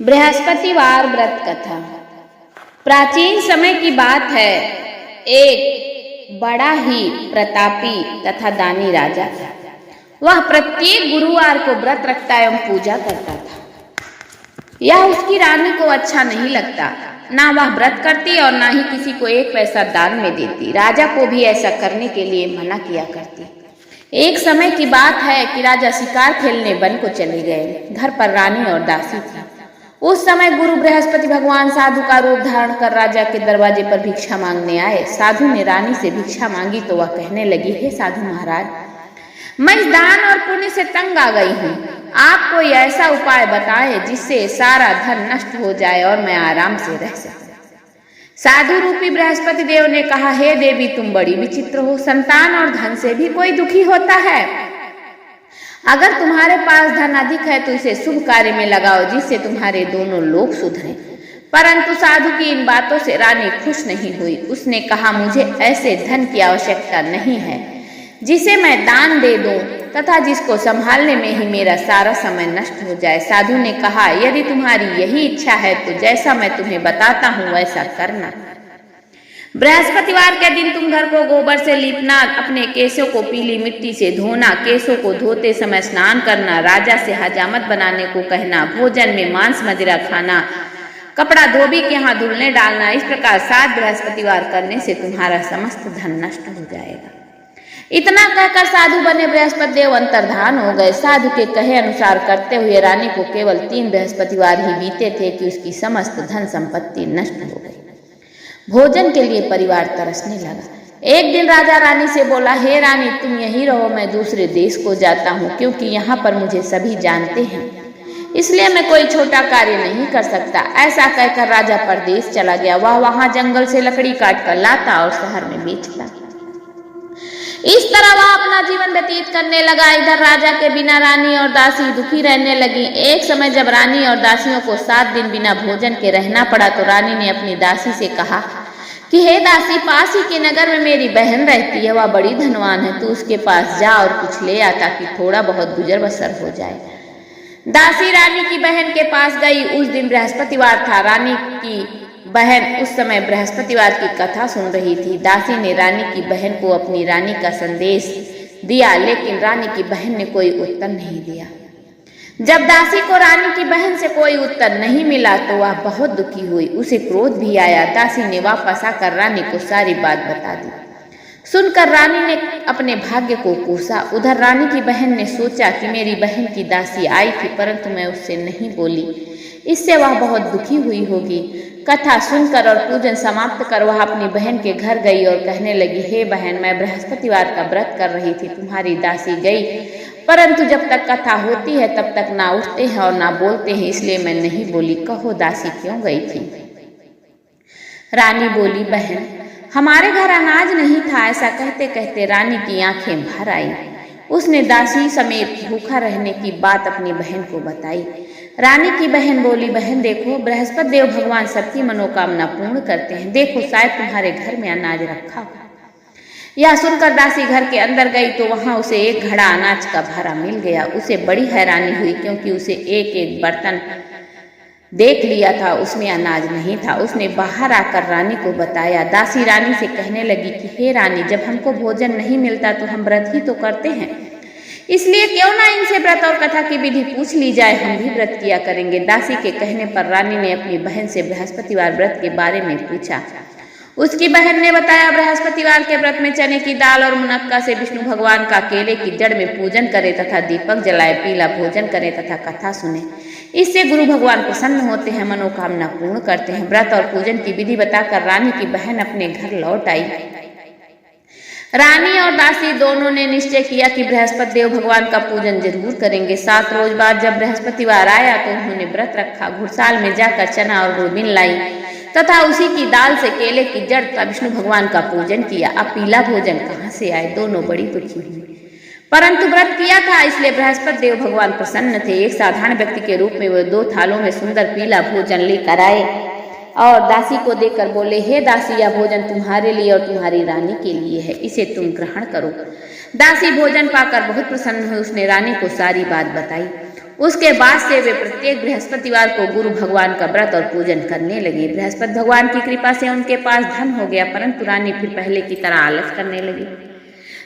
बृहस्पतिवार व्रत कथा। प्राचीन समय की बात है। एक बड़ा ही प्रतापी तथा दानी राजा था। वह प्रत्येक गुरुवार को व्रत रखता एवं पूजा करता था। यह उसकी रानी को अच्छा नहीं लगता। ना वह व्रत करती और ना ही किसी को एक पैसा दान में देती। राजा को भी ऐसा करने के लिए मना किया करती। एक समय की बात है कि राजा शिकार खेलने वन को चले गए। घर पर रानी और दासी थी। उस समय गुरु बृहस्पति भगवान साधु का रूप धारण कर राजा के दरवाजे पर भिक्षा मांगने आए। साधु ने रानी से भिक्षा मांगी तो वह कहने लगी, हे साधु महाराज, मैं इस दान और पुण्य से तंग आ गई हूँ। आप कोई ऐसा उपाय बताएं जिससे सारा धन नष्ट हो जाए और मैं आराम से रह सकूं। साधु रूपी बृहस्पति देव ने कहा, हे देवी, तुम बड़ी विचित्र हो। संतान और धन से भी कोई दुखी होता है। अगर तुम्हारे पास धन अधिक है तो इसे शुभ कार्य में लगाओ जिससे तुम्हारे दोनों लोग सुधरें। परंतु साधु की इन बातों से रानी खुश नहीं हुई। उसने कहा, मुझे ऐसे धन की आवश्यकता नहीं है जिसे मैं दान दे दूं तथा जिसको संभालने में ही मेरा सारा समय नष्ट हो जाए। साधु ने कहा, यदि तुम्हारी यही इच्छा है तो जैसा मैं तुम्हें बताता हूं वैसा करना। बृहस्पतिवार के दिन तुम घर को गोबर से लीपना, अपने केशों को पीली मिट्टी से धोना, केशों को धोते समय स्नान करना, राजा से हजामत बनाने को कहना, भोजन में मांस मदिरा खाना, कपड़ा धोबी के यहाँ धुलने डालना। इस प्रकार 7 बृहस्पतिवार करने से तुम्हारा समस्त धन नष्ट हो जाएगा। इतना कहकर साधु बने बृहस्पति देव अंतर्धान हो गए। साधु के कहे अनुसार करते हुए रानी को केवल 3 बृहस्पतिवार ही बीते थे कि उसकी समस्त धन संपत्ति नष्ट हो गई। भोजन के लिए परिवार तरसने लगा। एक दिन राजा रानी से बोला, हे रानी, तुम यहीं रहो, मैं दूसरे देश को जाता हूँ, क्योंकि यहाँ पर मुझे सभी जानते हैं, इसलिए मैं कोई छोटा कार्य नहीं कर सकता। ऐसा कहकर राजा परदेश चला गया। वह वहां जंगल से लकड़ी काट कर लाता और शहर में बेचता। इस तरह वह अपना जीवन व्यतीत करने लगा। इधर राजा के बिना रानी और दासी दुखी रहने लगी। एक समय जब रानी और दासियों को 7 दिन बिना भोजन के रहना पड़ा तो रानी ने अपनी दासी से कहा कि हे दासी, पास ही के नगर में मेरी बहन रहती है, वह बड़ी धनवान है, तू उसके पास जा और कुछ ले आ ताकि थोड़ा बहुत गुजर बसर हो जाए। दासी रानी की बहन के पास गई। उस दिन बृहस्पतिवार था। रानी की बहन उस समय बृहस्पतिवार की कथा सुन रही थी। दासी ने रानी की बहन को अपनी रानी का संदेश दिया, लेकिन रानी की बहन ने कोई उत्तर नहीं दिया। जब दासी को रानी की बहन से कोई उत्तर नहीं मिला तो वह बहुत दुखी हुई। उसे क्रोध भी आया। दासी ने वापस आकर रानी को सारी बात बता दी। सुनकर रानी ने अपने भाग्य को कोसा। उधर रानी की बहन ने सोचा कि मेरी बहन की दासी आई थी परंतु मैं उससे नहीं बोली, इससे वह बहुत दुखी हुई होगी। कथा सुनकर और पूजन समाप्त कर वह अपनी बहन के घर गई और कहने लगी, हे बहन, मैं बृहस्पतिवार का व्रत कर रही थी, तुम्हारी दासी गई, परंतु जब तक कथा होती है तब तक ना उठते हैं और ना बोलते हैं, इसलिए मैं नहीं बोली। कहो दासी क्यों गई थी? रानी बोली, बहन, हमारे घर अनाज नहीं था। ऐसा कहते कहते रानी की आंखें भर आई। उसने दासी समेत भूखा रहने की बात अपनी बहन को बताई। रानी की बहन बोली, बहन देखो, बृहस्पति देव भगवान सबकी मनोकामना पूर्ण करते हैं। देखो, शायद तुम्हारे घर में अनाज रखा हो। यह सुनकर दासी घर के अंदर गई तो वहां उसे एक घड़ा अनाज का भरा मिल गया। उसे बड़ी हैरानी हुई क्योंकि उसे एक एक बर्तन देख लिया था, उसमें अनाज नहीं था। उसने बाहर आकर रानी को बताया। दासी रानी से कहने लगी कि हे रानी, जब हमको भोजन नहीं मिलता तो हम व्रत ही तो करते हैं, इसलिए क्यों ना इनसे व्रत और कथा की विधि पूछ ली जाए, हम भी व्रत किया करेंगे। दासी के कहने पर रानी ने अपनी बहन से बृहस्पतिवार व्रत के बारे में पूछा। उसकी बहन ने बताया, बृहस्पतिवार के व्रत में चने की दाल और मुनक्का से विष्णु भगवान का केले की जड़ में पूजन करे तथा दीपक जलाए, पीला भोजन करे तथा कथा सुने। इससे गुरु भगवान प्रसन्न होते हैं, मनोकामना पूर्ण करते हैं। व्रत और पूजन की विधि बताकर रानी की बहन अपने घर लौट आई। रानी और दासी दोनों ने निश्चय किया कि बृहस्पति देव भगवान का पूजन जरूर करेंगे। 7 रोज बाद जब बृहस्पतिवार आया तो उन्होंने व्रत रखा। घुड़साल में जाकर चना और गुड़ बीन लाई तथा उसी की दाल से केले की जड़ तथा विष्णु भगवान का पूजन किया। अब पीला भोजन कहाँ से आए? दोनों बड़ी दुखी हुई, परंतु व्रत किया था इसलिए बृहस्पति देव भगवान प्रसन्न थे। एक साधारण व्यक्ति के रूप में वे 2 थालों में सुंदर पीला भोजन लेकर आए और दासी को देकर बोले, हे दासी, यह भोजन तुम्हारे लिए और तुम्हारी रानी के लिए है, इसे तुम ग्रहण करो। दासी भोजन पाकर बहुत प्रसन्न हुई। उसने रानी को सारी बात बताई। उसके बाद से वे प्रत्येक बृहस्पतिवार को गुरु भगवान का व्रत और पूजन करने लगी। बृहस्पति भगवान की कृपा से उनके पास धन हो गया, परंतु रानी फिर पहले की तरह आलस करने लगी।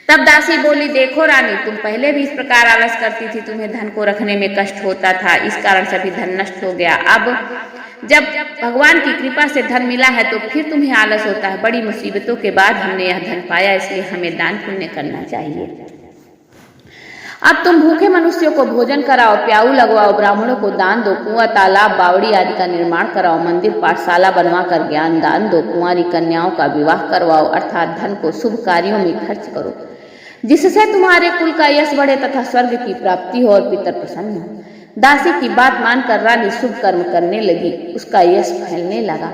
तब दासी बोली, देखो रानी, तुम पहले भी इस प्रकार आलस करती थी, तुम्हें धन को रखने में कष्ट होता था, इस कारण सभी धन नष्ट हो गया। अब जब भगवान की कृपा से धन मिला है तो फिर तुम्हें आलस होता है। बड़ी मुसीबतों के बाद हमने यह धन पाया, इसलिए हमें दान पुण्य करना चाहिए। अब तुम भूखे मनुष्यों को भोजन कराओ, प्याऊ लगवाओ, ब्राह्मणों को दान दो, कुआं, तालाब, बावड़ी आदि का निर्माण कराओ, मंदिर पाठशाला बनवाकर ज्ञान दान दो, कुंवारी कन्याओं का विवाह करवाओ, अर्थात धन को शुभ कार्यों में खर्च करो, जिससे तुम्हारे कुल का यश बढ़े तथा स्वर्ग की प्राप्ति हो और पितर प्रसन्न हो। दासी की बात मानकर रानी शुभ कर्म करने लगी, उसका यश फैलने लगा।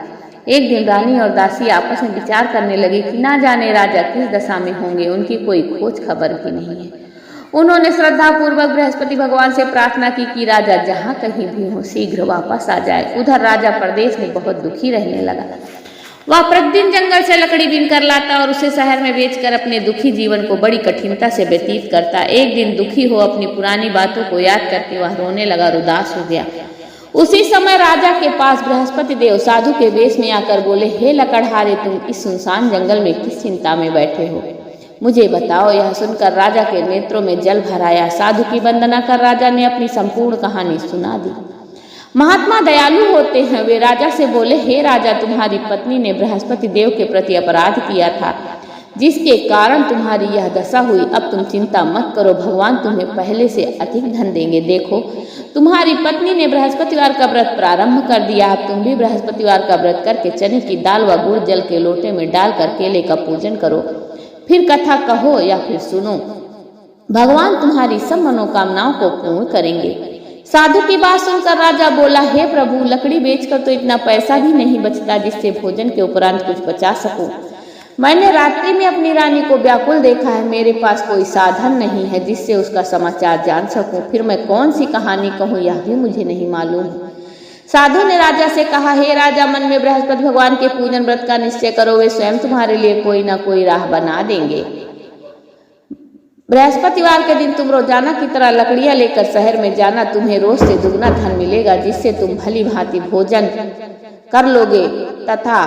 एक दिन रानी और दासी आपस में विचार करने लगी कि ना जाने राजा किस दशा में होंगे, उनकी कोई खोज खबर भी नहीं है। उन्होंने श्रद्धा पूर्वक बृहस्पति भगवान से प्रार्थना की कि राजा जहाँ कहीं भी हो शीघ्र वापस आ जाए। उधर राजा प्रदेश में बहुत दुखी रहने लगा। वह प्रतिदिन जंगल से लकड़ी बीनकर लाता और उसे शहर में बेचकर अपने दुखी जीवन को बड़ी कठिनता से व्यतीत करता। एक दिन दुखी हो अपनी पुरानी बातों को याद करके वह रोने लगा, उदास हो गया। उसी समय राजा के पास बृहस्पति देव साधु के वेश में आकर बोले, हे लकड़हारे, तुम इस सुनसान जंगल में किस चिंता में बैठे हो, मुझे बताओ। यह सुनकर राजा के नेत्रों में जल भर आया। साधु की वंदना कर राजा ने अपनी संपूर्ण कहानी सुना दी। महात्मा दयालु होते हैं। वे राजा से बोले, हे राजा, तुम्हारी पत्नी ने बृहस्पति देव के प्रति अपराध किया था, जिसके कारण तुम्हारी यह दशा हुई। अब तुम चिंता मत करो, भगवान तुम्हें पहले से अधिक धन देंगे। देखो, तुम्हारी पत्नी ने बृहस्पतिवार का व्रत प्रारंभ कर दिया। अब तुम भी बृहस्पतिवार का व्रत करके चने की दाल व गुड़ जल के लोटे में डालकर केले का पूजन करो, फिर कथा कहो या फिर सुनो, भगवान तुम्हारी सब मनोकामनाओं को पूर्ण करेंगे। साधु की बात सुनकर राजा बोला, हे प्रभु, लकड़ी बेचकर तो इतना पैसा भी नहीं बचता जिससे भोजन के उपरांत कुछ बचा सकूं। मैंने रात्रि में अपनी रानी को व्याकुल देखा है, मेरे पास कोई साधन नहीं है जिससे उसका समाचार जान सकूं, फिर मैं कौन सी कहानी कहूं यह भी मुझे नहीं मालूम। साधु ने राजा से कहा, हे राजा, मन में बृहस्पति भगवान के पूजन व्रत का निश्चय करो, वे स्वयं तुम्हारे लिए कोई ना कोई राह बना देंगे। बृहस्पतिवार के दिन तुम रोजाना की तरह लकड़ियां लेकर शहर में जाना, तुम्हें रोज से दुगना धन मिलेगा, जिससे तुम भली भांति भोजन कर लोगे तथा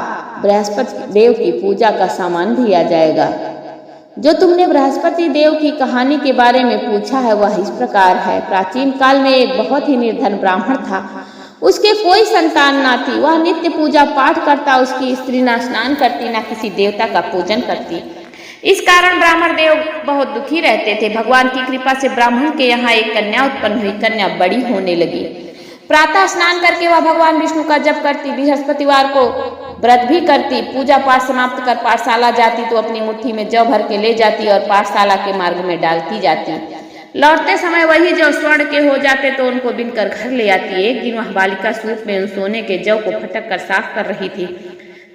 बृहस्पति देव की पूजा का सामान भी आ जाएगा। जो तुमने बृहस्पति देव की कहानी के बारे में पूछा है वह इस प्रकार है। प्राचीन काल में एक बहुत ही निर्धन ब्राह्मण था, उसके कोई संतान ना थी। वह नित्य पूजा पाठ करता, उसकी स्त्री ना स्नान करती, ना किसी देवता का पूजन करती। इस कारण ब्राह्मण देव बहुत दुखी रहते थे। भगवान की कृपा से ब्राह्मण के यहाँ एक कन्या उत्पन्न हुई। कन्या बड़ी होने लगी। प्रातः स्नान करके वह भगवान विष्णु का जप करती, बृहस्पतिवार को व्रत भी करती, पूजा पाठ समाप्त कर पाठशाला जाती तो अपनी मुट्ठी में जौ भर के ले जाती और पाठशाला के मार्ग में डालती जाती। लौटते समय वही जौ स्वर्ण के हो जाते तो उनको बिनकर घर ले आती। एक दिन वह बालिका सूप में उन सोने के जौ को फटक कर साफ कर रही थी।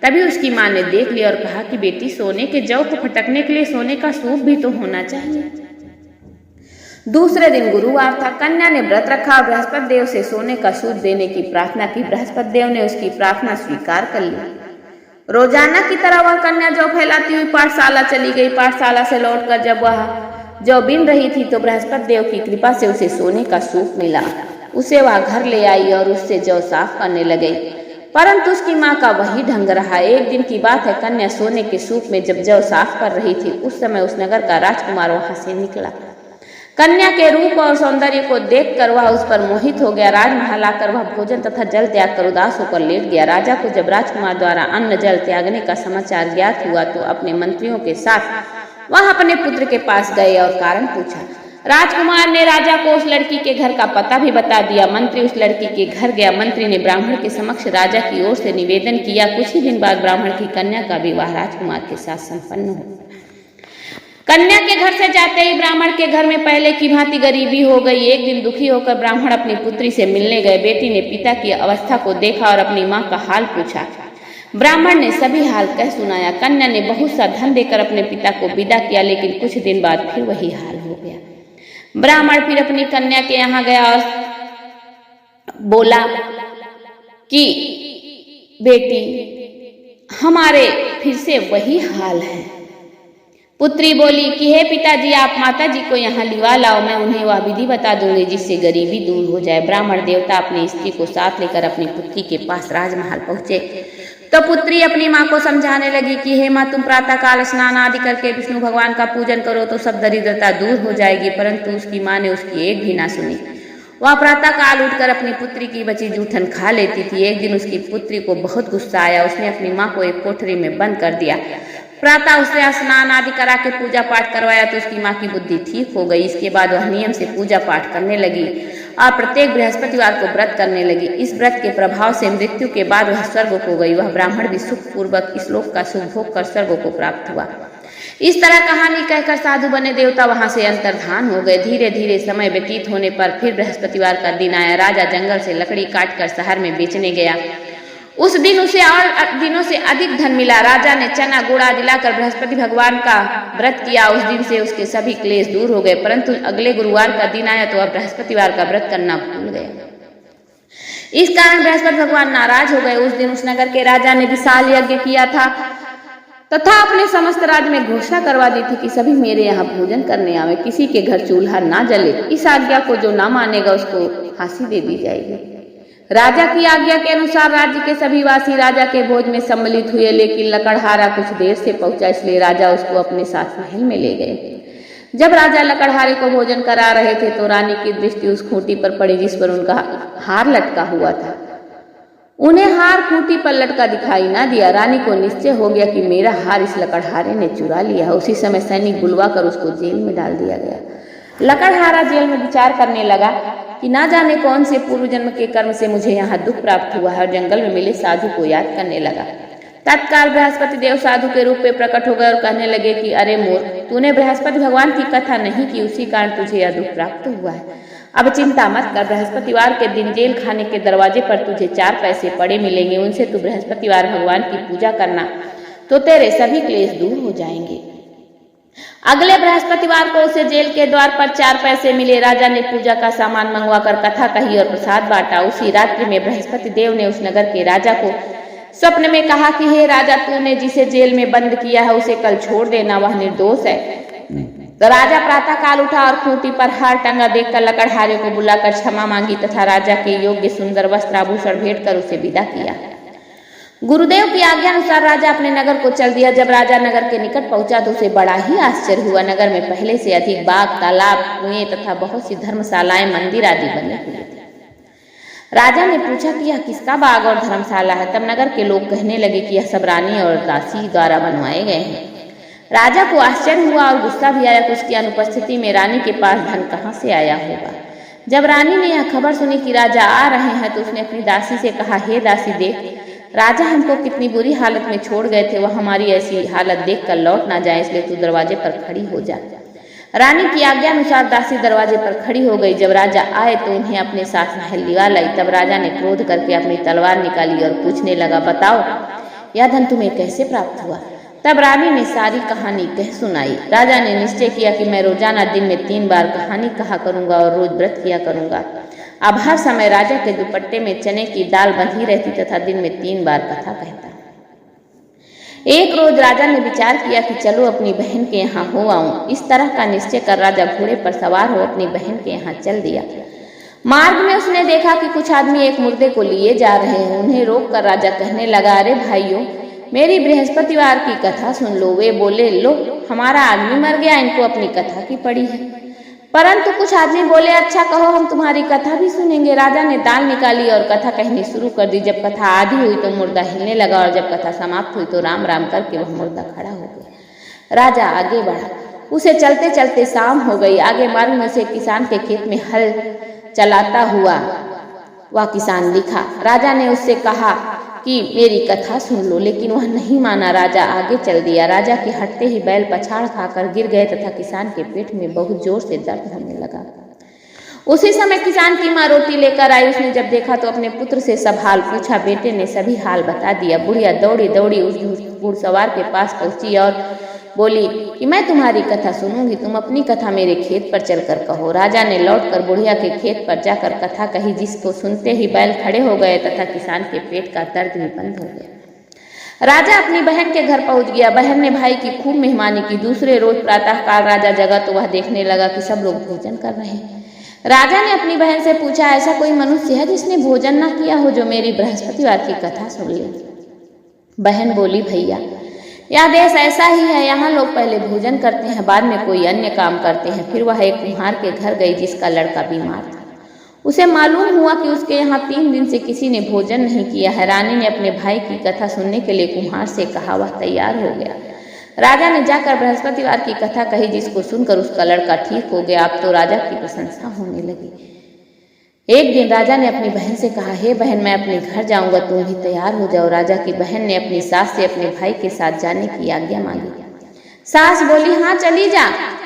तभी उसकी माँ ने देख लिया और कहा कि बेटी, सोने के जौ को फटकने के लिए सोने का सूप भी तो होना चाहिए। दूसरे दिन गुरुवार था। कन्या ने व्रत रखा और बृहस्पति देव से सोने का सूप देने की प्रार्थना की। बृहस्पति देव ने उसकी प्रार्थना स्वीकार कर ली। रोजाना की तरह वह कन्या जौ फैलाती हुई पाठशाला चली गई। पाठशाला से लौटकर जब वह जौ बीन रही थी तो बृहस्पति देव की कृपा से उसे सोने का सूप मिला। उसे वह घर ले आई और उससे जौ साफ करने लगे, परंतु उसकी माँ का वही ढंग रहा। एक दिन की बात है, कन्या सोने के सूप में जब जौ साफ कर रही थी उस समय उस नगर का राजकुमार वहां से निकला। कन्या के रूप और सौंदर्य को देखकर वह उस पर मोहित हो गया। राजमहल आकर वह भोजन तथा जल त्याग कर उदास होकर लेट गया। राजा को जब राजकुमार द्वारा अन्न जल त्यागने का समाचार ज्ञात हुआ तो अपने मंत्रियों के साथ वह अपने पुत्र के पास गए और कारण पूछा। राजकुमार ने राजा को उस लड़की के घर का पता भी बता दिया। मंत्री उस लड़की के घर गया। मंत्री ने ब्राह्मण के समक्ष राजा की ओर से निवेदन किया। कुछ ही दिन बाद ब्राह्मण की कन्या का विवाह राजकुमार के साथ संपन्न हुआ। कन्या के घर से जाते ही ब्राह्मण के घर में पहले की भांति गरीबी हो गई। एक दिन दुखी होकर ब्राह्मण अपनी पुत्री से मिलने गए। बेटी ने पिता की अवस्था को देखा और अपनी माँ का हाल पूछा। ब्राह्मण ने सभी हाल कह सुनाया। कन्या ने बहुत सा धन देकर अपने पिता को विदा किया, लेकिन कुछ दिन बाद फिर वही हाल हो गया। ब्राह्मण फिर अपनी कन्या के यहाँ गया और बोला कि बेटी, हमारे फिर से वही हाल है। पुत्री बोली कि हे पिताजी, आप माता जी को यहाँ लिवा लाओ, मैं उन्हें वह विधि बता दूंगी जिससे गरीबी दूर हो जाए। ब्राह्मण देवता अपनी स्त्री को साथ लेकर अपनी पुत्री के पास राजमहल पहुंचे तो पुत्री अपनी माँ को समझाने लगी कि हे माँ, तुम प्रातः काल स्नान आदि करके विष्णु भगवान का पूजन करो तो सब दरिद्रता दूर हो जाएगी। परंतु उसकी माँ ने उसकी एक भी ना सुनी। वह प्रातः काल उठकर अपनी पुत्री की बची जूठन खा लेती थी। एक दिन उसकी पुत्री को बहुत गुस्सा आया। उसने अपनी माँ को एक कोठरी में बंद कर दिया। प्रातः उसने स्नान आदि करा के पूजा पाठ करवाया तो उसकी माँ की बुद्धि ठीक हो गई। इसके बाद वह नियम से पूजा पाठ करने लगी और प्रत्येक बृहस्पतिवार को व्रत करने लगी। इस व्रत के प्रभाव से मृत्यु के बाद वह स्वर्ग को गई। वह ब्राह्मण भी सुख पूर्वक इस लोक का सुख भोग कर स्वर्ग को प्राप्त हुआ। इस तरह कहानी कहकर साधु बने देवता वहां से अंतर्धान हो गए। धीरे धीरे समय व्यतीत होने पर फिर बृहस्पतिवार का दिन आया। राजा जंगल से लकड़ी काटकर शहर में बेचने गया। उस दिन उसे और दिनों से अधिक धन मिला। राजा ने चना गुड़ आदि लाकर बृहस्पति भगवान का व्रत किया। उस दिन से उसके सभी क्लेश दूर हो गए। परंतु अगले गुरुवार का दिन आया तो वह बृहस्पतिवार का व्रत करना भूल गया। इस कारण बृहस्पति भगवान नाराज हो गए। उस दिन उस नगर के राजा ने विशाल यज्ञ किया था तथा अपने समस्त राज्य में घोषणा करवा दी थी कि सभी मेरे यहाँ भोजन करने आवे, किसी के घर चूल्हा ना जले। इस आज्ञा को जो ना मानेगा उसको फांसी दे दी जाएगी। राजा की आज्ञा के अनुसार राज्य के सभी वासी राजा के भोज में सम्मिलित हुए, लेकिन लकड़हारा कुछ देर से पहुंचा, इसलिए राजा उसको अपने साथ महल में ले गए। जब राजा लकड़हारे को भोजन करा रहे थे तो रानी की दृष्टि उस खूंटी पर पड़ी जिस पर उनका हार लटका हुआ था। उन्हें हार खूंटी पर लटका दिखाई ना दिया। रानी को निश्चय हो गया कि मेरा हार इस लकड़हारे ने चुरा लिया। उसी समय सैनिक बुलवा कर उसको जेल में डाल दिया गया। लकड़हारा जेल में विचार करने लगा कि ना जाने कौन से पूर्व जन्म के कर्म से मुझे यहाँ दुख प्राप्त हुआ है, और जंगल में मिले साधु को याद करने लगा। तत्काल बृहस्पति देव साधु के रूप में प्रकट हो गए और कहने लगे कि अरे मूर्ख, तूने बृहस्पति भगवान की कथा नहीं की, उसी कारण तुझे यह दुख प्राप्त हुआ है। अब चिंता मत कर, बृहस्पतिवार के दिन जेल खाने के दरवाजे पर तुझे 4 पैसे पड़े मिलेंगे। उनसे तू बृहस्पतिवार भगवान की पूजा करना तो तेरे सभी क्लेश दूर हो जाएंगे। अगले बृहस्पतिवार को उसे जेल के द्वार पर 4 पैसे मिले। राजा ने पूजा का सामान मंगवाकर कथा कही और प्रसाद बांटा। उसी रात्रि में बृहस्पति देव ने उस नगर के राजा को स्वप्न में कहा कि हे राजा, तूने जिसे जेल में बंद किया है उसे कल छोड़ देना, वह निर्दोष है। तो राजा प्रातः काल उठा और खूंटी पर हार टंगा देखकर लकड़हारे को बुलाकर क्षमा मांगी तथा राजा के योग्य सुंदर वस्त्र आभूषण भेंट कर उसे विदा किया। गुरुदेव की आज्ञा अनुसार राजा अपने नगर को चल दिया। जब राजा नगर के निकट पहुंचा तो उसे बड़ा ही आश्चर्य हुआ। नगर में पहले से अधिक बाग, तालाब, कुएं तथा बहुत सी धर्मशालाएं, मंदिर आदि बने हुए थे। राजा ने पूछा कि यह किसका बाग और धर्मशाला है। तब नगर के लोग कहने लगे कि यह सब रानी और दासी द्वारा बनवाए गए हैं। राजा को आश्चर्य हुआ और गुस्सा भी आया कि उसकी अनुपस्थिति में रानी के पास धन कहाँ से आया होगा। जब रानी ने यह खबर सुनी कि राजा आ रहे हैं तो उसने अपनी दासी से कहा, हे दासी, देख, राजा हमको कितनी बुरी हालत में छोड़ गए थे, वह हमारी ऐसी हालत देखकर लौट ना जाए, इसलिए तू दरवाजे पर खड़ी हो जा। रानी की आज्ञा अनुसार दासी दरवाजे पर खड़ी हो गई। जब राजा आए तो उन्हें अपने साथ महल लिवा लाई। तब राजा ने क्रोध करके अपनी तलवार निकाली और पूछने लगा, बताओ यह धन तुम्हें कैसे प्राप्त हुआ। तब रानी ने सारी कहानी कह सुनाई। राजा ने निश्चय किया कि मैं रोजाना दिन में 3 बार कहानी कहा करूंगा और रोज व्रत किया करूंगा। अब हर समय राजा के दुपट्टे में चने की दाल बंधी रहती तथा दिन में 3 बार कथा कहता। एक रोज राजा ने विचार किया कि चलो अपनी बहन के यहाँ हो आऊं। इस तरह का निश्चय कर राजा घोड़े पर सवार हो अपनी बहन के यहाँ चल दिया। मार्ग में उसने देखा कि कुछ आदमी एक मुर्दे को लिए जा रहे हैं। उन्हें रोक कर राजा कहने लगा, अरे भाइयों, मेरी बृहस्पतिवार की कथा सुन लो। वे बोले, लो, हमारा आदमी मर गया, इनको अपनी कथा की पड़ी है। परंतु कुछ आदमी बोले, अच्छा कहो, हम तुम्हारी कथा भी सुनेंगे। राजा ने दाल निकाली और कथा कहनी शुरू कर दी। जब कथा आधी हुई तो मुर्दा हिलने लगा और जब कथा समाप्त हुई तो राम राम करके वह मुर्दा खड़ा हो गया। राजा आगे बढ़ा। उसे चलते चलते शाम हो गई। आगे मार्ग में से किसान के खेत में हल चलाता हुआ वह किसान दिखा। राजा ने उससे कहा कि मेरी कथा सुन लो, लेकिन वह नहीं माना। राजा आगे चल दिया। राजा के हटते ही बैल पछाड़ खाकर गिर गए तथा किसान के पेट में बहुत जोर से दर्द होने लगा। उसी समय किसान की माँ रोटी लेकर आई। उसने जब देखा तो अपने पुत्र से सब हाल पूछा। बेटे ने सभी हाल बता दिया। बुढ़िया दौड़ी दौड़ी उस घुड़सवार के पास पहुंची और बोली कि मैं तुम्हारी कथा सुनूंगी, तुम अपनी कथा मेरे खेत पर चलकर कहो। राजा ने लौटकर बुढ़िया के खेत पर जाकर कथा कही, जिसको सुनते ही बैल खड़े हो गए तथा किसान के पेट का दर्द भी बंद हो गया। राजा अपनी बहन के घर पहुंच गया। बहन ने भाई की खूब मेहमानी की। दूसरे रोज प्रातःकाल राजा जगा तो वह देखने लगा कि सब लोग भोजन कर रहे हैं। राजा ने अपनी बहन से पूछा, ऐसा कोई मनुष्य है जिसने भोजन न किया हो, जो मेरी बृहस्पतिवार की कथा सुन ले? बहन बोली, भैया यह देश ऐसा ही है, यहाँ लोग पहले भोजन करते हैं, बाद में कोई अन्य काम करते हैं। फिर वह एक कुम्हार के घर गई जिसका लड़का बीमार था। उसे मालूम हुआ कि उसके यहाँ 3 दिन से किसी ने भोजन नहीं किया है। रानी ने अपने भाई की कथा सुनने के लिए कुम्हार से कहा। वह तैयार हो गया। राजा ने जाकर बृहस्पतिवार की कथा कही, जिसको सुनकर उसका लड़का ठीक हो गया। अब तो राजा की प्रशंसा होने लगी। एक दिन राजा ने अपनी बहन से कहा, हे बहन, मैं अपने घर जाऊंगा, तुम भी तैयार हो जाओ। राजा की बहन ने अपनी सास से अपने भाई के साथ जाने की आज्ञा मांगी। सास बोली, हाँ चली जा,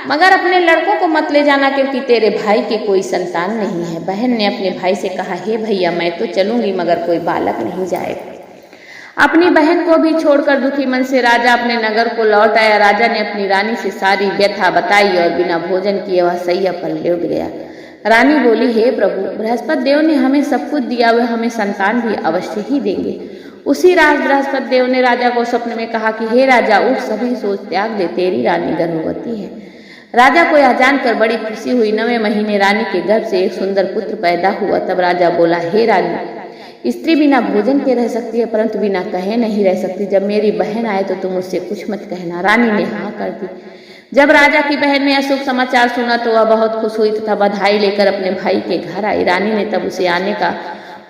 मगर अपने लड़कों को मत ले जाना, क्योंकि तेरे भाई के कोई संतान नहीं है। बहन ने अपने भाई से कहा, हे भैया, मैं तो चलूंगी, मगर कोई बालक नहीं जाएगा। अपनी बहन को भी छोड़कर दुखी मन से राजा अपने नगर को लौट आया। राजा ने अपनी रानी से सारी व्यथा बताई और बिना भोजन किए वह सैया पर लेट गया। रानी बोली, हे प्रभु, बृहस्पति देव ने हमें सब कुछ दिया, वे हमें संतान भी अवश्य ही देंगे। उसी रात बृहस्पति देव ने राजा को स्वप्न में कहा कि हे राजा, उठ, सभी सोच त्याग दे, तेरी रानी गर्भवती है। राजा को यह जानकर बड़ी खुशी हुई। 9वें महीने रानी के गर्भ से एक सुंदर पुत्र पैदा हुआ। तब राजा बोला, हे रानी, स्त्री बिना भोजन के रह सकती है, परंतु बिना कहे नहीं रह सकती। जब मेरी बहन आए तो तुम उससे कुछ मत कहना। रानी ने हाँ कर दी। जब राजा की बहन ने अशुभ समाचार सुना तो वह बहुत खुश हुई तथा बधाई लेकर अपने भाई के घर आई। रानी ने तब उसे आने का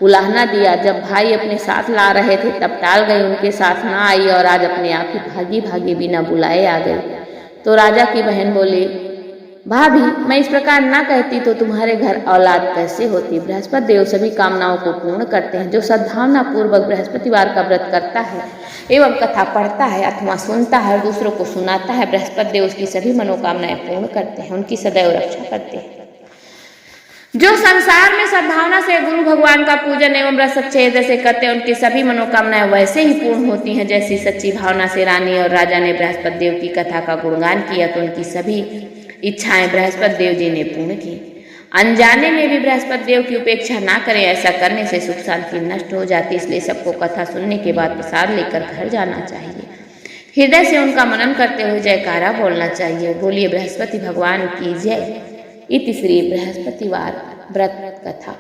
उलाहना दिया। जब भाई अपने साथ ला रहे थे तब टाल गई, उनके साथ ना आई और आज अपने आप ही भागी भागी बिना बुलाए आ गई। तो राजा की बहन बोली, भाभी, मैं इस प्रकार ना कहती तो तुम्हारे घर औलाद कैसे होती? बृहस्पति देव सभी कामनाओं को पूर्ण करते हैं। जो सद्भावना पूर्वक बृहस्पतिवार का व्रत करता है एवं कथा पढ़ता है अथवा सुनता है और दूसरों को सुनाता है, बृहस्पति देव उसकी सभी मनोकामनाएं पूर्ण करते हैं, उनकी सदैव रक्षा करते हैं। जो संसार में सद्भावना से गुरु भगवान का पूजन एवं व्रत सच्चे हृदय से करते हैं, उनकी सभी मनोकामनाएं वैसे ही पूर्ण होती हैं जैसी सच्ची भावना से रानी और राजा ने बृहस्पति देव की कथा का गुणगान किया तो उनकी सभी इच्छाएं बृहस्पति देव जी ने पूर्ण की। अनजाने में भी बृहस्पति देव की उपेक्षा ना करें, ऐसा करने से सुख शांति नष्ट हो जाती। इसलिए सबको कथा सुनने के बाद प्रसाद लेकर घर जाना चाहिए। हृदय से उनका मनन करते हुए जयकारा बोलना चाहिए। बोलिए बृहस्पति भगवान की जय। इति श्री बृहस्पतिवार व्रत कथा।